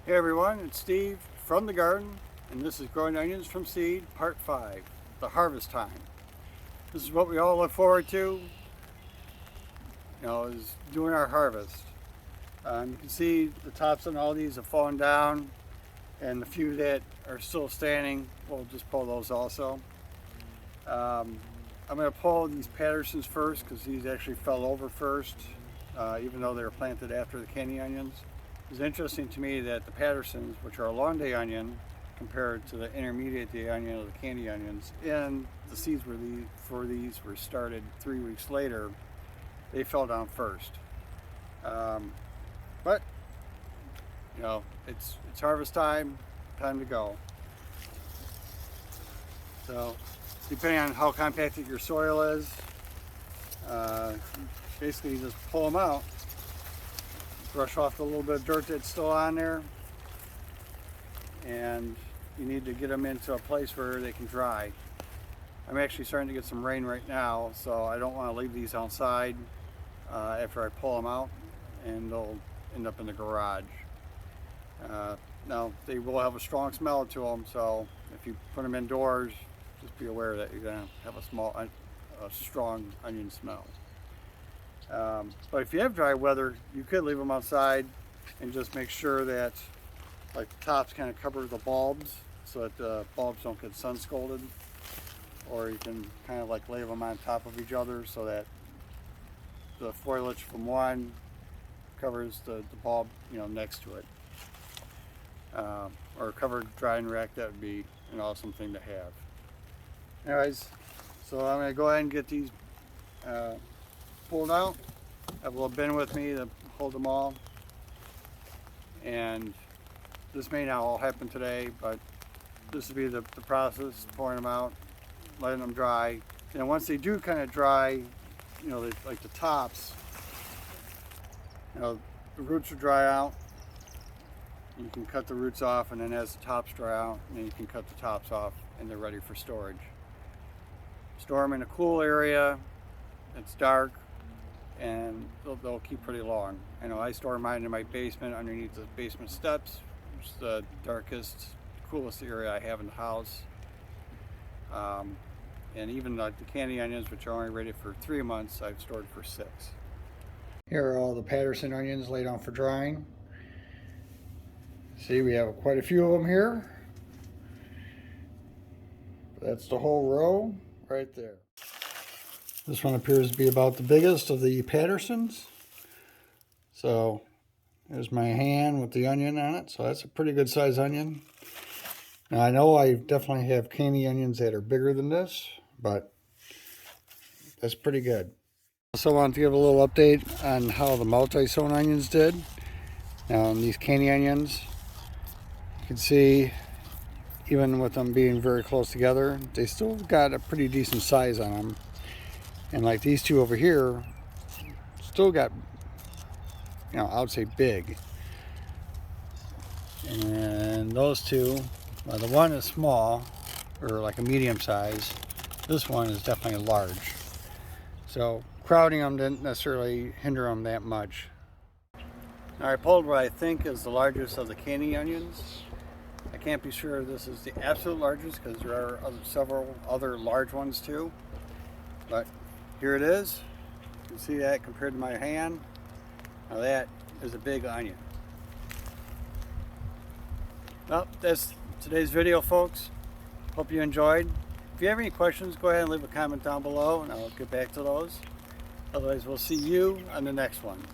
Hey everyone, it's Steve from the garden, and this is Growing Onions from Seed, Part 5, the harvest time. This is what we all look forward to, is doing our harvest. You can see the tops on all these have fallen down, and the few that are still standing, we'll just pull those also. I'm going to pull these Pattersons first because these actually fell over first, even though they were planted after the candy onions. It's interesting to me that the Pattersons, which are a long day onion compared to the intermediate day onion of the candy onions, and the seeds for these were started 3 weeks later, they fell down first. But it's harvest time to go. So depending on how compacted your soil is, basically you just pull them out, brush off the little bit of dirt that's still on there, and you need to get them into a place where they can dry. I'm actually starting to get some rain right now, so I don't want to leave these outside after I pull them out, and they'll end up in the garage. Now they will have a strong smell to them, so if you put them indoors, just be aware that you're going to have a strong onion smell. But if you have dry weather, you could leave them outside and just make sure that the tops kind of cover the bulbs so that the bulbs don't get sun scalded, or you can kind of lay them on top of each other so that the foliage from one covers the bulb next to it, or a covered drying rack. That would be an awesome thing to have. Anyways, so I'm going to go ahead and get these pulled out. I have a little bin with me to hold them all, and this may not all happen today, but this will be the process: pouring them out, letting them dry, and once they do kind of dry, like the tops, the roots will dry out. You can cut the roots off, and then as the tops dry out, then you can cut the tops off, and they're ready for storage. Store them in a cool area. It's dark, and they'll keep pretty long. I know I store mine in my basement underneath the basement steps, which is the darkest, coolest area I have in the house. And even like the candy onions, which are only ready for 3 months, I've stored for 6. Here are all the Patterson onions laid on for drying. See, we have quite a few of them here. That's the whole row right there. This one appears to be about the biggest of the Pattersons. So there's my hand with the onion on it. So that's a pretty good size onion. Now I know I definitely have candy onions that are bigger than this, but that's pretty good. Also wanted to give a little update on how the multi-sown onions did. Now on these candy onions, you can see even with them being very close together, they still got a pretty decent size on them. And like these two over here, still got, I would say big. And those two, well, the one is small, or like a medium size. This one is definitely large. So crowding them didn't necessarily hinder them that much. Now I pulled what I think is the largest of the candy onions. I can't be sure this is the absolute largest because there are several other large ones too. But here it is. You can see that compared to my hand. Now that is a big onion. Well, that's today's video, folks. Hope you enjoyed. If you have any questions, go ahead and leave a comment down below and I'll get back to those. Otherwise, we'll see you on the next one.